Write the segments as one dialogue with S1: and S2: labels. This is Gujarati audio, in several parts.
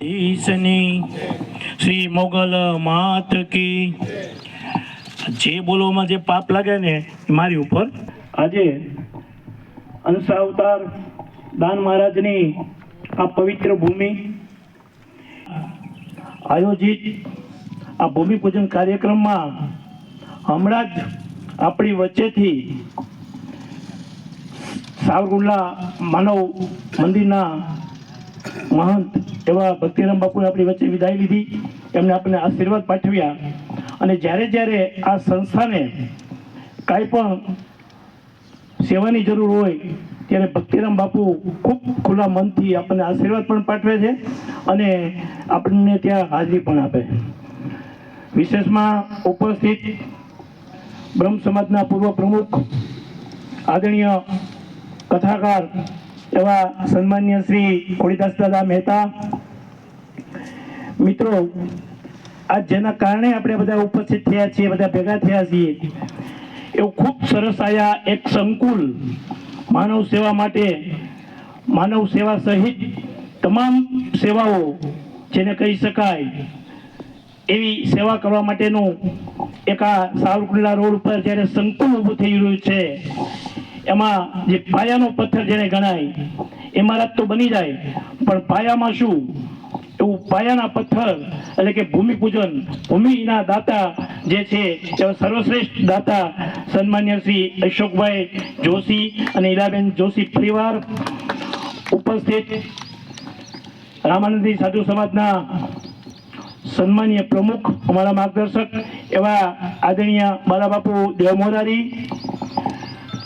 S1: ईसनी श्री मोगल मात की જે બોલવામાં જે પાપ લાગે ને મારી ઉપર આજે અંશ અવતાર દાન મહારાજની આ પવિત્ર ભૂમિ આયોજિત આ ભૂમિપૂજન કાર્યક્રમમાં હમણાં જ આપણી વચ્ચેથી સાવરકુંડલા માનવ મંદિરના મહંત એવા ભક્તિરામ બાપુએ આપણી વચ્ચે વિદાય લીધી. એમને આપણને આશીર્વાદ પાઠવ્યા અને જ્યારે જ્યારે આ સંસ્થાને કાંઈ પણ સેવાની જરૂર હોય ત્યારે ભક્તિરામ બાપુ ખૂબ ખુલ્લા મનથી આપણને આશીર્વાદ પણ પાઠવે છે અને આપણને ત્યાં હાજરી પણ આપે. વિશેષમાં ઉપસ્થિત બ્રહ્મ સમાજના પૂર્વ પ્રમુખ આદરણીય કથાકાર એવા સન્માનીય શ્રી ખોડીદાસ દાદા મહેતા, મિત્રો આ જેના કારણે આપણે બધા ઉપસ્થિત થયા છીએ, બધા ભેગા થયા છીએ, એવું ખૂબ સરસ આયા એક સંકુલ માનવ સેવા માટે, માનવ સેવા સહિત તમામ સેવાઓ જેને કહી શકાય એવી સેવા કરવા માટેનું એક આ સાવરકુંડલા રોડ ઉપર જ્યારે સંકુલ ઊભું થઈ રહ્યું છે, એમાં જે પાયાનો પથ્થર જેને ગણાય ઇમારત તો બની જાય, પણ પાયામાં શું એવું પાયાના પથ્થર એટલે કે ભૂમિપૂજન, ભૂમિના દાતા જે છે એવા સર્વશ્રેષ્ઠ દાતા સન્માન્ય શ્રી અશોકભાઈ જોશી અને ઈલાબેન જોશી પરિવાર, ઉપસ્થિત રામાનંદી સાધુ સમાજના સન્માનીય પ્રમુખ અમારા માર્ગદર્શક એવા આદરણીય બાલાબાપુ દેવમોરારી,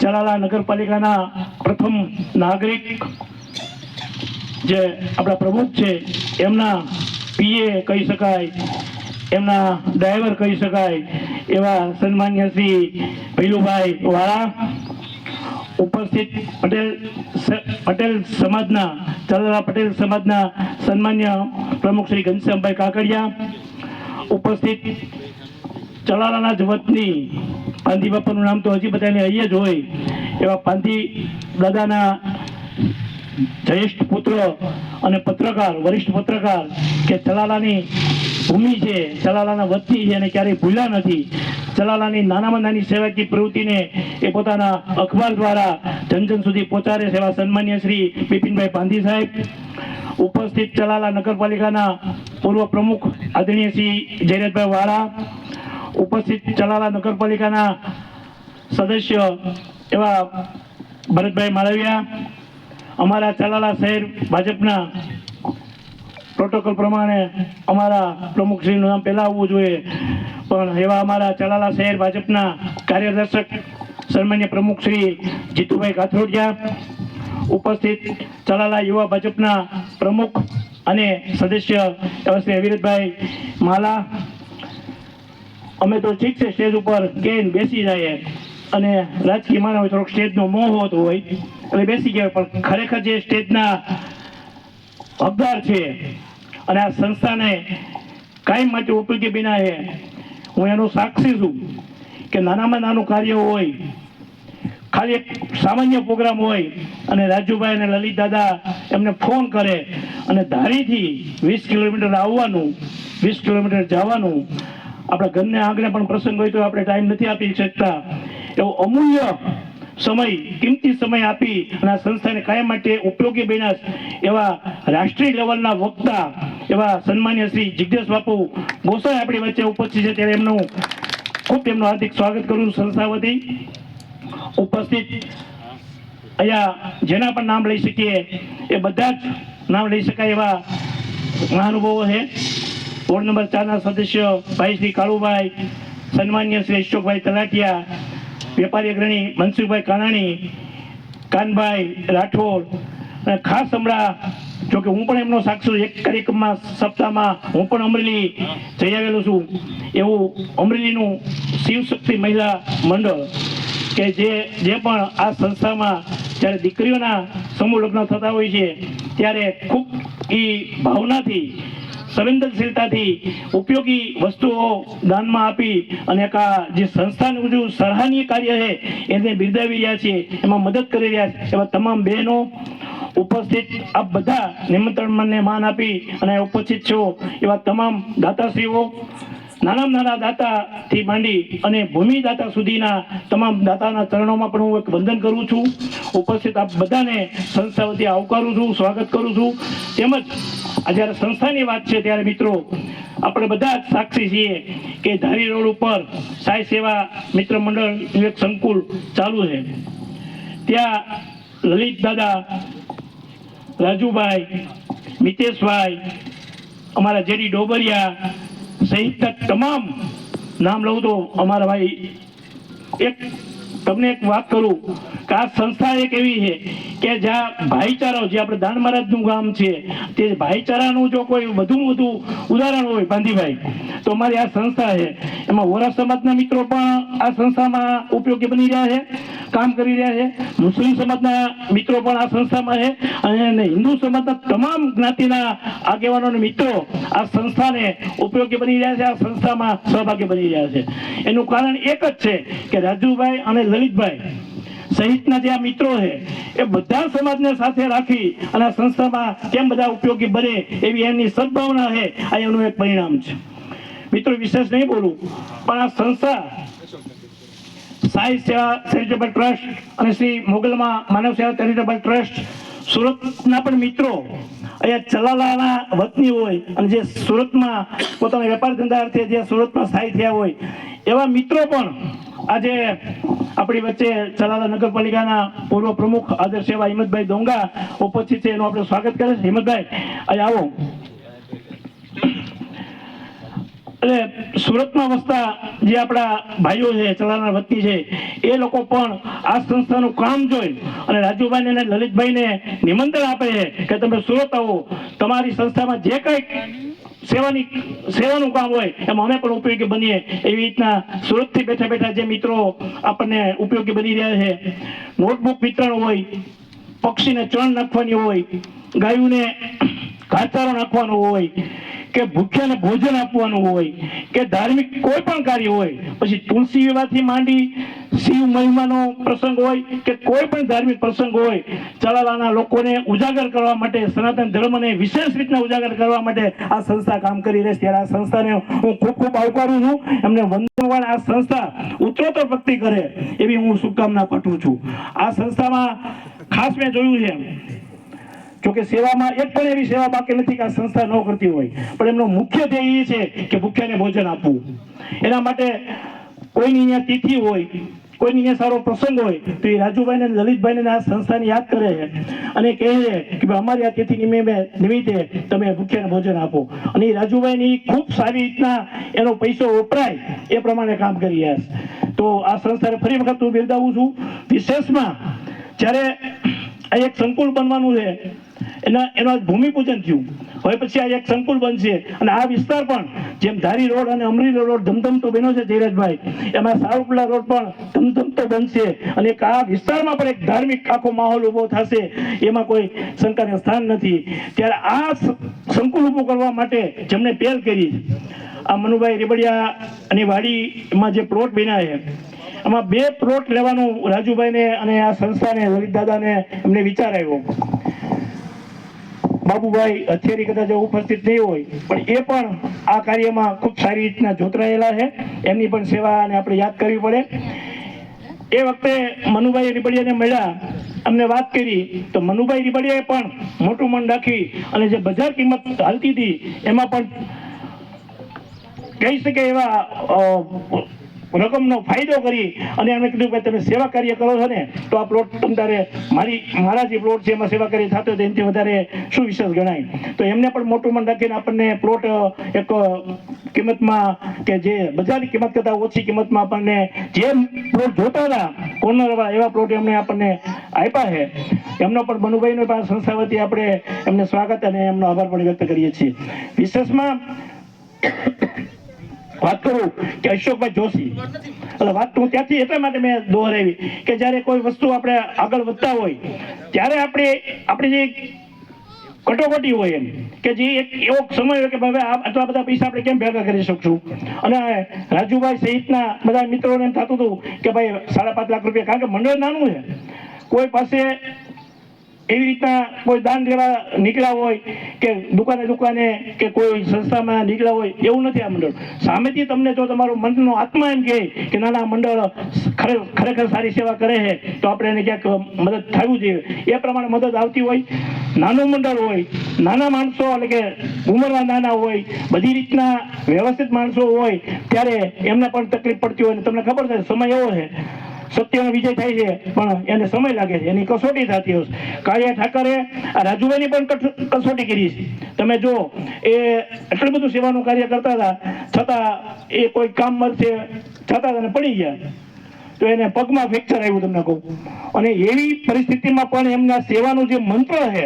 S1: ચલાલા નગરપાલિકાના પ્રથમ નાગરિક જે આપણા પ્રમુખ છે, એમના પીએ કહી શકાય, એમના ડ્રાઈવર કહી શકાય એવા સન્માન્ય શ્રી ભૈલુભાઈ વાળા, ઉપસ્થિત પટેલ સમાજના ચલાલા પટેલ સમાજના સન્માન્ય પ્રમુખ શ્રી ઘનશ્યામભાઈ કાકડિયા, ઉપસ્થિત ચલાલાના જ વતની પાંધી બાપાનું નામ તો હજી બધાને અહીંયા જ હોય એવા પાંધી દાદાના જ્યેષ્ઠ પુત્ર અને પત્રકાર, વરિષ્ઠ પત્રકાર કે ચલાલાની ભૂમિ છે, ચલાલાના વતની છે અને ક્યારેય ભૂલ્યા નથી. ચલાલાની નાનામાં નાની સેવાકીય પ્રવૃત્તિને એ પોતાના અખબાર દ્વારા જન જન સુધી પહોંચાડે છે એવા સન્માન્ય શ્રી બિપિનભાઈ પાંધી સાહેબ, ઉપસ્થિત ચલાલા નગરપાલિકાના પૂર્વ પ્રમુખ આદરણીય શ્રી જયરાજભાઈ વાળા, ઉપસ્થિત ચલાલા નગરપાલિકાના સદસ્ય એવા ભરતભાઈ માળવિયા, અમારા ચલાલા શહેર ભાજપના પ્રોટોકોલ પ્રમાણે અમારા પ્રમુખશ્રીનું નામ પહેલાં આવવું જોઈએ, પણ એવા અમારા ચલાલા શહેર ભાજપના કાર્યદર્શક સન્માન્ય પ્રમુખ શ્રી જીતુભાઈ કાથરોડિયા, ઉપસ્થિત ચલાલા યુવા ભાજપના પ્રમુખ અને સદસ્ય એવા શ્રી અવિરતભાઈ માલા. અમે તો ઠીક છે સ્ટેજ ઉપર ગઈને બેસી જાય અને રાજકીય માનવ હોય થોડોક સ્ટેજનો મોહ હોતો હોય એટલે બેસી ગયા, પણ ખરેખર જે સ્ટેજના હકદાર છે અને આ સંસ્થાને કાયમ માટે ઉપયોગી બન્યા છે, હું એનો સાક્ષી છું કે નાનામાં નાનું કાર્ય હોય, ખાલી એક સામાન્ય પ્રોગ્રામ હોય અને રાજુભાઈ અને લલિત દાદા એમને ફોન કરે અને ધારીથી 20 કિલોમીટર આવવાનું, 20 કિલોમીટર જવાનું, આપણા ઘરને આંગણે પણ પ્રસંગ હોય તો આપણે ટાઈમ નથી આપી શકતા, એવો અમૂલ્ય સમય, કિંમતી સમય આપી અને આ સંસ્થાને કાયમ માટે ઉપયોગી બન્યા એવા રાષ્ટ્રીય લેવલના વક્તા એવા સન્માન્ય શ્રી જિજ્ઞેશ બાપુ ગોસાઈ આપણી વચ્ચે ઉપસ્થિત છે, ત્યારે એમનું હાર્દિક સ્વાગત કરું સંસ્થા વતી. ઉપસ્થિત અહીંયા જેના પણ નામ લઈ શકીએ એ બધા જ નામ લઈ શકાય એવા મહાનુભાવો છે. વોર્ડ નંબર 4ના સદસ્ય ભાઈ શ્રી કાળુભાઈ, સન્માન્ય શ્રી અશોકભાઈ તલાટિયા, વેપારી અગ્રણી મનસુખભાઈ કાનાણી, કાનભાઈ રાઠોડ, અને ખાસ હમણાં જોકે હું પણ એમનો સાક્ષી એક કાર્યક્રમમાં સપ્તાહમાં હું પણ અમરેલી જઈ આવેલો છું, એવું અમરેલીનું શિવશક્તિ મહિલા મંડળ કે જે પણ આ સંસ્થામાં જ્યારે દીકરીઓના સમૂહ લગ્ન થતા હોય છે ત્યારે ખૂબ એ ભાવનાથી, સંવેદનશીલતાથી ઉપયોગી વસ્તુઓ દાનમાં આપી અને જે સંસ્થાનું જે સરાહનીય કાર્ય છે એને બિરદાવી રહ્યા છે, એમાં મદદ કરી રહ્યા છે એવા તમામ બહેનો, ઉપસ્થિત આપ બધા નિમંત્રણને માન આપી અને ઉપસ્થિત છો એવા તમામ દાતાશ્રીઓ, નાનામાં નાના દાતાથી માંડી અને ભૂમિદાતા સુધીના તમામ દાતાના ચરણોમાં પણ હું એક વંદન કરું છું. ઉપસ્થિત આપ બધાને સંસ્થા વતી આવકારું છું, સ્વાગત કરું છું. તેમજ આ જ્યારે સંસ્થાની વાત છે ત્યારે મિત્રો આપણે બધા જ સાક્ષી છીએ કે ધારી રોડ ઉપર સાંઈ સેવા મિત્ર મંડળનું એક સંકુલ ચાલુ છે. ત્યાં લલિત દાદા, રાજુભાઈ, મિતેશભાઈ, અમારા જેડી ડોબરિયા સહિત તમામ નામ લઉં તો અમારા ભાઈ, એક તમને એક વાત કરું કે આ સંસ્થા એક એવી છે કે જ્યાં ભાઈચારો, જે આપણે દાન મહારાજનું ગામ છે તે ભાઈચારાનું જો કોઈ વધુ ઉદાહરણ હોય ભાંધીભાઈ તો અમારી આ સંસ્થા છે. એમાં વોરા સમાજના મિત્રો પણ આ સંસ્થામાં ઉપયોગી બની રહ્યા છે, કામ કરી રહ્યા છે. મુસ્લિમ સમાજના મિત્રો પણ આ સંસ્થામાં છે અને હિન્દુ સમાજના તમામ જ્ઞાતિના આગેવાનો અને મિત્રો આ સંસ્થાને ઉપયોગી બની રહ્યા છે, આ સંસ્થામાં સહભાગી બની રહ્યા છે. એનું કારણ એક જ છે કે રાજુભાઈ અને લલિતભાઈ સહિતના જે આ મિત્રો છે એ બધા સમાજને સાથે રાખી અને આ સંસ્થામાં કેમ બધા ઉપયોગી બને એવી એમની સદભાવના છે. આ એનું એક પરિણામ છે. મિત્રો વિશેષ નહીં બોલું, પણ આ સંસ્થા સાંઈ સેવા ચેરિટેબલ ટ્રસ્ટ અને શ્રી મોગલમાં માનવ સેવા ચેરિટેબલ ટ્રસ્ટ સુરતના પણ મિત્રો અહીંયા ચલાલાના વતની હોય અને જે સુરતમાં પોતાના વેપાર ધંધા અર્થે જે સુરતમાં સ્થાયી થયા હોય એવા મિત્રો પણ આજે આપણી વચ્ચે ચલાલા નગરપાલિકાના પૂર્વ પ્રમુખ આદર્શ એવા હિંમતભાઈ ડોંગા ઉપસ્થિત છે. એનું આપણે સ્વાગત કરીએ છીએ. હિંમતભાઈ અહીંયા આવો. એટલે સુરતમાં વસતા જે આપણા ભાઈઓ છે, ચલાલાના વતની છે, એ લોકો પણ આ સંસ્થાનું કામ જોઈ અને રાજુભાઈ અને લલિતભાઈને નિમંત્રણ આપે છે કે તમે સુરત આવો, તમારી સંસ્થામાં જે કંઈક સેવાનું કામ હોય એમાં અમે પણ ઉપયોગી બનીએ. એવી રીતના સુરતથી બેઠા બેઠા જે મિત્રો આપણને ઉપયોગી બની રહ્યા છે. નોટબુક વિતરણ હોય, પક્ષીને ચણ નાખવાની હોય, ગાયોને ઘાસચારો નાખવાનો હોય, કે ભૂખ્યાને ભોજન આપવાનું હોય, કે ધાર્મિક કોઈ પણ કાર્ય હોય, પછી તુલસી વિવાહથી માંડી શિવ મહિમાનો પ્રસંગ હોય કે કોઈ પણ ધાર્મિક પ્રસંગ હોય, ચલાલાના લોકોને ઉજાગર કરવા માટે, સનાતન ધર્મને વિશેષ રીતના ઉજાગર કરવા માટે આ સંસ્થા કામ કરી રહી છે. ત્યારે આ સંસ્થાને હું ખૂબ ખૂબ આવકારું છું. એમને વંદનવાળ આ સંસ્થા ઉત્તરોત્તર પ્રગતિ કરે એવી હું શુભકામના પાઠવું છું. આ સંસ્થામાં ખાસ મેં જોયું છે જોકે સેવામાં એક પણ એવી સેવા બાકી નથી કે આ સંસ્થા ન કરતી હોય, પણ એમનો મુખ્ય ધ્યેય એ છે કે ભૂખ્યાને ભોજન આપવું. એના માટે કોઈની અહીંયા તિથિ હોય, કોઈની અહીંયા સારો પ્રસંગ હોય તો એ રાજુભાઈને અને લલિતભાઈને આ સંસ્થાને યાદ કરે છે અને કહે છે કે ભાઈ અમારી આ તિથિ નિમિત્તે તમે ભૂખ્યાને ભોજન આપો. અને એ રાજુભાઈની ખૂબ સારી રીતના એનો પૈસો વપરાય એ પ્રમાણે કામ કરી રહ્યા છે. તો આ સંસ્થાને ફરી વખત હું બિરદાવું છું. વિશેષમાં જ્યારે આ એક સંકુલ બનવાનું છે એનું ભૂમિપૂજન થયું, હવે પછી આ એક સંકુલ બનશે અને આ વિસ્તાર પણ જેમ ધારી રોડ અને અમરેલી રોડ ધમધમતો બન્યો છે જયરાજભાઈ, એમાં સાવરકુંડલા રોડ પણ ધમધમતો બનશે અને એક આ વિસ્તારમાં પણ એક ધાર્મિક આખો માહોલ ઉભો થશે, એમાં કોઈ શંકાને સ્થાન નથી. ત્યારે આ સંકુલ ઊભું કરવા માટે જેમણે પહેલ કરી આ મનુભાઈ રેબડિયા અને વાડીમાં જે પ્લોટ બન્યા છે એમાં 2 પ્લોટ લેવાનું રાજુભાઈને અને આ સંસ્થાને લલિત દાદાને એમને વિચાર આવ્યો. બાબુભાઈ હથિયારી કદાચ ઉપસ્થિત નહીં હોય પણ એ પણ આ કાર્યમાં ખૂબ સારી રીતના જોતરાયેલા છે. એમની પણ સેવાને આપણે યાદ કરવી પડે. એ વખતે મનુભાઈ રીબડિયાને મળ્યા, અમને વાત કરી તો મનુભાઈ રીબડિયાએ પણ મોટું મન રાખી અને જે બજાર કિંમત હાલતી હતી એમાં પણ કહી શકે એવા રકમનો ફાયદો કરી અને એમણે કીધું કે તમે સેવા કાર્ય કરો છો ને તો આ પ્લોટ તમારે મારા જે પ્લોટ છે એમાં સેવા કાર્ય થતો એનાથી વધારે શું વિશેષ ગણાય. તો એમને પણ મોટું મન રાખીને આપણને પ્લોટ એક કિંમતમાં કે જે બજારની કિંમત કરતાં ઓછી કિંમતમાં આપણને જે પ્લોટ જોતા હતા કોર્નરવાળા એવા પ્લોટ એમને આપણને આપ્યા છે. એમનો પણ મનુભાઈનો પણ સંસ્થા વતી આપણે એમને સ્વાગત અને એમનો આભાર પણ વ્યક્ત કરીએ છીએ. વિશેષમાં વાત કરું કે અશોકભાઈ જોશી, એટલે વાત હું ત્યાંથી એટલા માટે મેં દોહરાવી કે જ્યારે કોઈ વસ્તુ આપણે આગળ વધતા હોય ત્યારે આપણે જે કટોકટી હોય એમ કે જે એક એવો સમય હોય કે હવે આટલા બધા પૈસા આપણે કેમ ભેગા કરી શકશું. અને રાજુભાઈ સહિતના બધા મિત્રોને એમ થતું હતું કે ભાઈ 5.5 લાખ રૂપિયા, કારણ કે મંડળ નાનું છે, કોઈ પાસે એવી રીતના કોઈ દાન દેવા નીકળ્યા હોય કે દુકાને કે કોઈ સંસ્થામાં નીકળ્યા હોય એવું નથી આ મંડળ. સામેથી તમને જો તમારો મનનો આત્મા એમ કહે કે નાના મંડળ ખરેખર સારી સેવા કરે છે તો આપણે એને ક્યાંક મદદ થવું જોઈએ, એ પ્રમાણે મદદ આવતી હોય. નાનું મંડળ હોય, નાના માણસો એટલે કે ઉંમરમાં નાના હોય, બધી રીતના વ્યવસ્થિત માણસો હોય ત્યારે એમને પણ તકલીફ પડતી હોય. તમને ખબર છે સમય એવો છે, સત્યનો વિજય થાય છે પણ એને સમય લાગે છે, એની કસોટી થતી હોય. કાળિયા ઠાકરે આ રાજુભાઈની પણ કસોટી કરી છે. તમે જો એ એટલું બધું સેવાનું કાર્ય કરતા હતા છતાં એ કોઈ કામ મળશે છતાં એને પડી ગયા તો એને પગમાં ફ્રેક્ચર આવ્યું તમને કહું. અને એવી પરિસ્થિતિમાં પણ એમના સેવાનું જે મંત્ર છે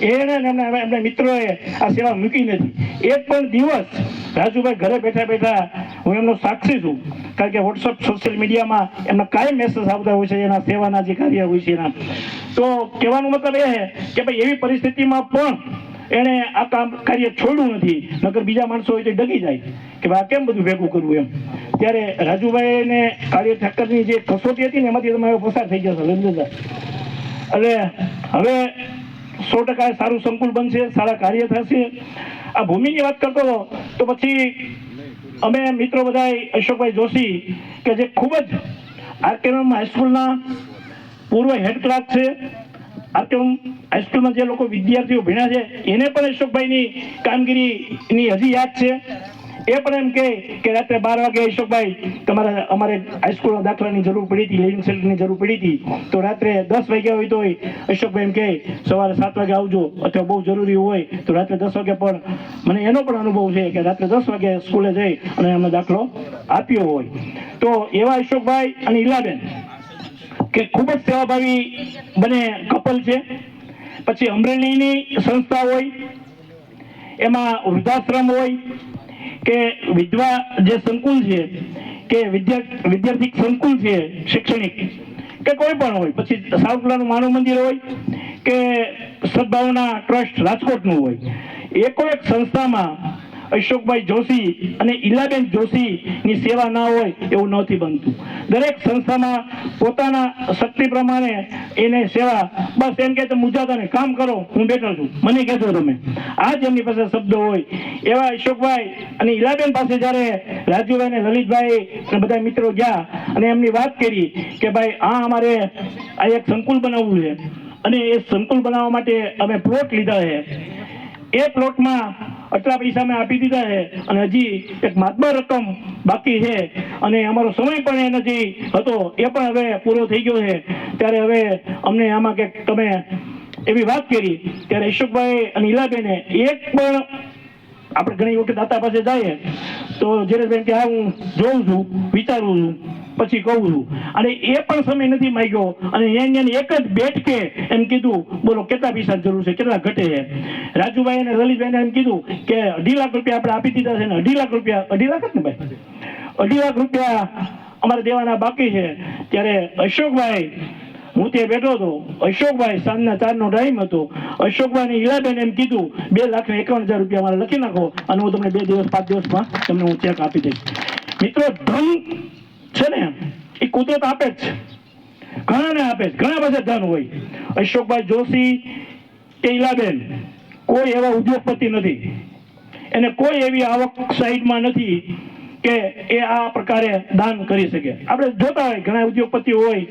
S1: એને એમના મિત્રોએ આ સેવા મૂકી નથી. એક પણ દિવસ રાજુભાઈ ઘરે બેઠા બેઠા, હું એમનો સાક્ષી છું, કારણ કે વોટ્સઅપ સોશિયલ મીડિયામાં એમના કાંઈ મેસેજ આવતા હોય છે એના સેવાના જે કાર્ય હોય છે એના. તો કહેવાનો મતલબ એ છે કે ભાઈ એવી પરિસ્થિતિમાં પણ એણે આ કામ કાર્ય છોડ્યું નથી, નકર બીજા માણસો હોય તો ડગી જાય કે ભાઈ કેમ બધું ભેગું કરવું એમ. ત્યારે રાજુભાઈને કાળિયા ઠાકરની જે કસોટી હતી ને એમાંથી તમે પસાર થઈ ગયા છો રવિન્દ્રદા. એટલે હવે 100% સારું સંકુલ બનશે, સારા કાર્ય થશે. આ ભૂમિની વાત કરતો હતો તો પછી અમે મિત્રો બધા અશોકભાઈ જોશી કે જે ખૂબ જ આરકેએમ હાઈસ્કૂલના પૂર્વ હેડ ક્લાર્ક છે, આરકેએમ હાઈસ્કૂલમાં જે લોકો વિદ્યાર્થીઓ ભણ્યા છે એને પણ અશોકભાઈની કામગીરીની હજી યાદ છે. એ પણ એમ કે રાત્રે 12 વાગે અશોકભાઈ અમારે હાઈસ્કૂલના દાખલાની જરૂર પડી હતી, લિવિંગ સેલ્ફની જરૂર પડી હતી, તો રાત્રે 10 વાગ્યા હોય તો અશોકભાઈ એમ કહે સવારે 7 વાગે આવજો, અથવા બહુ જરૂરી હોય તો રાત્રે 10 વાગે. પણ મને એનો પણ અનુભવ છે કે રાત્રે 10 વાગે સ્કૂલે જઈ અને એમને દાખલો આપ્યો હોય. તો એવા અશોકભાઈ અને ઈલાબેન કે ખૂબ જ સેવાભાવી બને કપલ છે. પછી અમરેલીની સંસ્થા હોય, એમાં વૃદ્ધાશ્રમ હોય કે વિધવા જે સંકુલ છે કે વિદ્યાર્થી સંકુલ છે શૈક્ષણિક કે કોઈ પણ હોય, પછી સાવરકુંડલાનું માનવ મંદિર હોય કે સદભાવના ટ્રસ્ટ રાજકોટનું હોય, એકો એક સંસ્થામાં અશોકભાઈ જોશી અને ઈલાબેન જોશીની સેવા ના હોય એવું નથી બનતું. દરેક સંસ્થામાં પોતાના શક્તિ પ્રમાણે એને સેવા, બસ એમ કે મુજાતા ને કામ કરો, હું બેઠો છું, મને કહેજો તમે, આ જ એમની પાસે શબ્દ હોય. એવા અશોકભાઈ અને ઈલાબેન પાસે જ્યારે રાજુભાઈ ને લલિતભાઈ અને બધા મિત્રો ગયા અને એમની વાત કરી કે ભાઈ અમારે આ એક સંકુલ બનાવવું છે અને એ સંકુલ બનાવવા માટે અમે પ્લોટ લીધા છે, એ પ્લોટમાં આટલા પૈસા મેં આપી દીધા છે અને હજી એક માતબર રકમ બાકી છે અને અમારો સમય પણ એ નથી હતો, એ પણ હવે પૂરો થઈ ગયો છે. ત્યારે હવે અમને આમાં કે તમે એવી વાત કરી ત્યારે અશોકભાઈ અને ઈલાબેને એક પણ, આપણે ઘણી વખત દાતા પાસે જઈએ તો જયેશભાઈ કે હું જોઉં છું, વિચારું છું, પછી કહું છું, અને એ પણ સમય નથી માંગ્યો અને એક જ બેઠકે એમ કીધું બોલો કેટલા પૈસા જરૂર છે, કેટલા ઘટે છે. રાજુભાઈ અને લલિતભાઈને એમ કીધું કે 2.5 લાખ રૂપિયા આપણે આપી દીધા છે ને 2.5 લાખ રૂપિયા, 2.5 લાખ જ ને ભાઈ, 2.5 લાખ રૂપિયા અમારે દેવાના બાકી છે. ત્યારે અશોકભાઈ, હું ત્યાં બેઠો હતો, અશોકભાઈ સાંજના 4નો ટાઈમ હતો, અશોકભાઈ ને ઈલાબેન એમ કીધું 2,51,000 રૂપિયા મારે લખી નાખો અને હું તમને 2 દિવસ 5 દિવસમાં તમને હું ચેક આપી દઈશ. મિત્રો ધન છે ને એ કુદરત આપે જ છે, ઘણાને આપે છે, ઘણા પાસે ધન હોય. અશોકભાઈ જોશી કે ઈલાબેન કોઈ એવા ઉદ્યોગપતિ નથી, એને કોઈ એવી આવક સાઈડમાં નથી કે એ આ પ્રકારે દાન કરી શકે. આપણે જોતા હોય ઘણા ઉદ્યોગપતિ હોય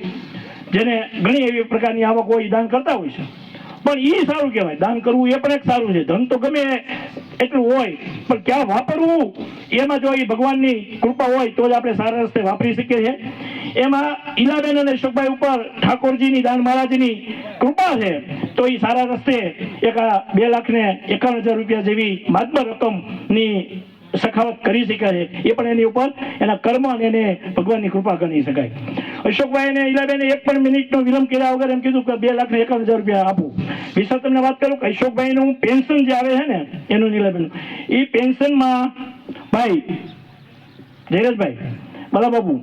S1: જેને ઘણી એવી પ્રકારની આવક હોય, દાન કરતા હોય છે, પણ એ સારું કહેવાય. દાન કરવું એ પણ એક સારું છે. ધન તો ગમે એટલું હોય પણ ક્યાં વાપરવું એમાં જો એ ભગવાનની કૃપા હોય તો જ આપણે સારા રસ્તે વાપરી શકીએ છીએ. એમાં ઈલાબેન અને અશોકભાઈ ઉપર ઠાકોરજીની દાન મહારાજની કૃપા છે તો એ સારા રસ્તે એક 2,51,000 રૂપિયા જેવી માતબર રકમની સખાવત કરી શકાય છે. એ પણ એની ઉપર એના કર્મ અને એને ભગવાનની કૃપા ગણી શકાય. અશોકભાઈ અને ઈલાબેને એક પણ મિનિટનો વિલંબ કર્યા વગર એમ કીધું કે 2,51,000 રૂપિયા આપું. વિશે તમને વાત કરું કે અશોકભાઈનું પેન્શન જે આવે છે ને એનું ઈલાબેનનું, એ પેન્શનમાં ભાઈ જયરાજભાઈ બાલાબાબુ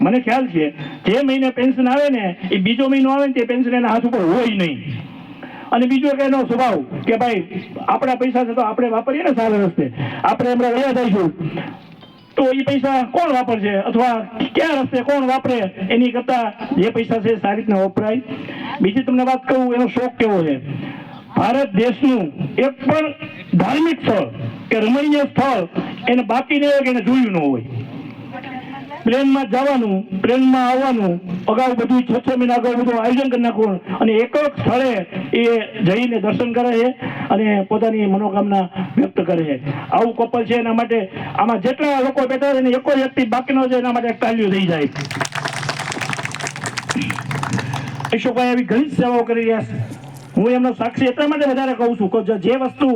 S1: મને ખ્યાલ છે જે મહિને પેન્શન આવે ને એ બીજો મહિનો આવે ને તે પેન્શન એના હાથ ઉપર હોય નહીં. અને બીજો કે એનો સ્વભાવ કે ભાઈ આપણા પૈસા છે તો આપણે વાપરીએ ને સારા રસ્તે, આપણે હમણાં રહ્યા જઈશું તો એ પૈસા કોણ વાપરશે અથવા ક્યાં રસ્તે કોણ વાપરે, એની કરતા જે પૈસા છે સારી રીતના વપરાય. બીજી તમને વાત કહું, એનો શોખ કેવો છે. ભારત દેશનું એક પણ ધાર્મિક સ્થળ કે રમણીય સ્થળ એને બાકી ન હોય કે એને જોયું ન હોય. પ્લેનમાં જવાનું, પ્લેનમાં આવવાનું, અગાઉ બધું 6 મહિના અગાઉ બધું આયોજન કરી નાખવું અને એક સ્થળે એ જઈને દર્શન કરે છે અને પોતાની મનોકામના વ્યક્ત કરે છે. આવું કપલ છે, એના માટે આમાં જેટલા લોકો બેઠા છે એક વ્યક્તિ બાકી ન જાય એના માટે તાળીઓ થઈ જાય. અશોકભાઈ આવી ઘણી સેવાઓ કરી રહ્યા છે. હું એમનો સાક્ષી એટલા માટે વધારે કહું છું કે જે વસ્તુ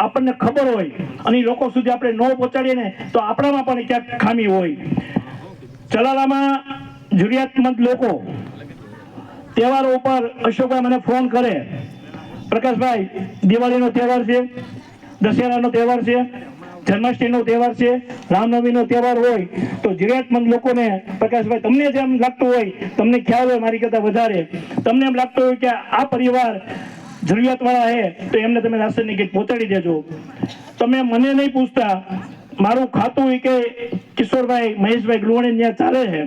S1: આપણને ખબર હોય અને લોકો સુધી આપણે ન પહોંચાડીએ ને તો આપણામાં પણ ક્યાંક ખામી હોય. ચલાલામાં જરૂરિયાતમંદ લોકો તહેવારો ઉપર અશોકભાઈ મને ફોન કરે, પ્રકાશભાઈ દિવાળીનો તહેવાર છે, દશેરાનો તહેવાર છે, જન્માષ્ટમીનો તહેવાર છે, રામનવમીનો તહેવાર હોય તો જરૂરિયાતમંદ લોકોને પ્રકાશભાઈ તમને જેમ લાગતું હોય, તમને ખ્યાલ હોય મારી કરતાં વધારે, તમને એમ લાગતું હોય કે આ પરિવાર જરૂરિયાતવાળા છે તો એમને તમે રાશનની કીટ પહોંચાડી દેજો. તમે મને નહીં પૂછતા, મારું ખાતું કે કિશોરભાઈ મહેશભાઈ ગૃહણી ત્યાં ચાલે છે,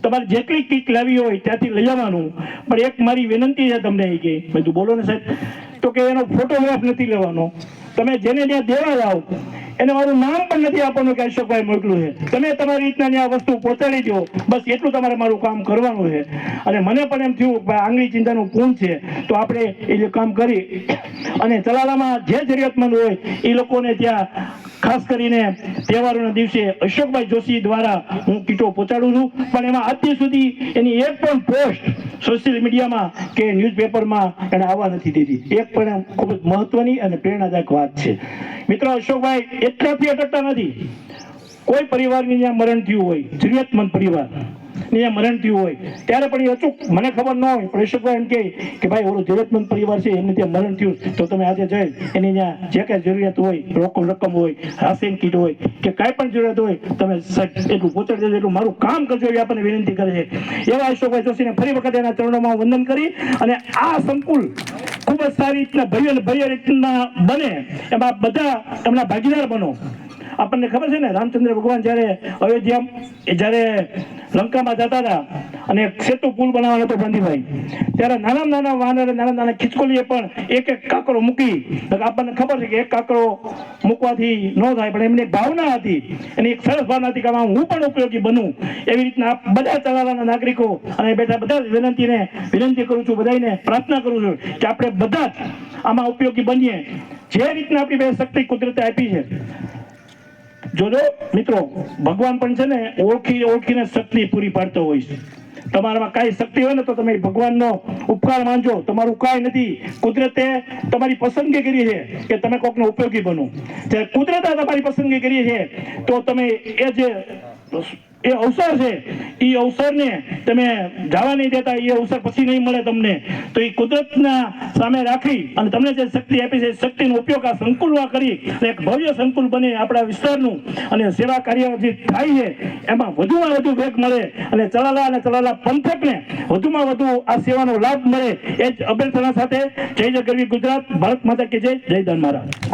S1: તમારે જેટલી કીટ લાવી હોય ત્યાંથી લઈ આવવાનું. પણ એક મારી વિનંતી છે તમને, એ કે મેં તું બોલો ને સાહેબ, તો કે એનો ફોટોગ્રાફ નથી લેવાનો. તમે જેને ત્યાં દેવા જાઓ એને મારું નામ પણ નથી આપવાનું કે અશોકભાઈ મોકલું છે. તમે તમારી રીતના ત્યાં વસ્તુ પહોંચાડી દો, બસ એટલું તમારે મારું કામ કરવાનું છે. અને મને પણ એમ થયું કે આંગળી ચિંતાનું પૂન છે તો આપણે એ કામ કરી અને ચલાલામાં જે જરૂરિયાતમંદ હોય એ લોકોને ત્યાં ખાસ કરીને તહેવારોના દિવસે અશોકભાઈ જોશી દ્વારા હું કીટો પહોંચાડું છું. પણ એમાં આજ સુધી એની એક પણ પોસ્ટ સોશિયલ મીડિયામાં કે ન્યૂઝપેપરમાં એને આવવા નથી દીધી. એક પણ ખૂબ જ મહત્વની અને પ્રેરણાદાયક વાત છે. મિત્રો, અશોકભાઈ એટલાથી અટકતા નથી. કોઈ પરિવારની જ્યાં મરણ થયું હોય, જરૂરિયાતમંદ પરિવાર ત્યાં મરણ થયું હોય ત્યારે પણ એ અચૂક મને ખબર ન હોય, પણ અશોકભાઈ એમ કે ભાઈ ઓલો જરૂરિયાતમંદ પરિવાર છે એમને ત્યાં મરણ થયું તો તમે આજે જઈ એની ત્યાં જે કાંઈ જરૂરિયાત હોય, રોકડ રકમ હોય, રાશન કીટ હોય કે કાંઈ પણ જરૂરિયાત હોય તમે એટલું પહોંચાડી દેજો, એટલું મારું કામ કરજો એવી આપણને વિનંતી કરે છે. એવા અશોકભાઈ જોશીને ફરી વખત એના ચરણોમાં વંદન કરી અને આ સંકુલ ખૂબ જ સારી રીતના ભવ્ય રીતના બને એમાં બધા એમના ભાગીદાર બનો. આપણને ખબર છે ને, રામચંદ્ર ભગવાન જ્યારે અયોધ્યા જ્યારે લંકામાં જતા હતા અને સેતુ પુલ બનાવવાનો હતો ગાંધીભાઈ, ત્યારે નાના વાનર નાના ખિચકોલીએ પણ એક કાકરો મૂકી. આપણને ખબર છે કે એક કાકરો મૂકવાથી ન થાય, પણ એમની ભાવના હતી, એની એક સરસ ભાવના હતી કે હું પણ ઉપયોગી બનું. એવી રીતના બધા ચલાલાના નાગરિકો અને બેઠા બધા વિનંતી કરું છું, બધાને પ્રાર્થના કરું છું કે આપણે બધા જ આમાં ઉપયોગી બનીએ. જે રીતના આપણી બે શક્તિ કુદરતે આપી છે, જોજો મિત્રો, ભગવાન પણ છે ને ઓળખીને શક્તિ પૂરી પાડતો હોય છે. તમારામાં કાંઈ શક્તિ હોય ને તો તમે ભગવાનનો ઉપકાર માનજો. તમારું કાંઈ નથી, કુદરતે તમારી પસંદગી કરી છે કે તમે કોકનો ઉપયોગી બનો. જ્યારે કુદરતે તમારી પસંદગી કરી છે તો તમે એ અવસર છે એ અવસરને તમે જવા નહીં દેતા, એ અવસર પછી નહીં મળે તમને, તો એ કુદરતના સામે રાખી અને તમને જે શક્તિ આપી છે શક્તિનો ઉપયોગ આ સંકુલમાં કરી એક ભવ્ય સંકુલ બને આપણા વિસ્તારનું અને સેવા કાર્ય જે થાય છે એમાં વધુમાં વધુ વેગ મળે અને ચલાલા પંથકને વધુમાં વધુ આ સેવાનો લાભ મળે એ જ અભ્યર્થના સાથે જય જય ગરવી ગુજરાત, ભારત માતા કે જય, જય ધન મહારાજ.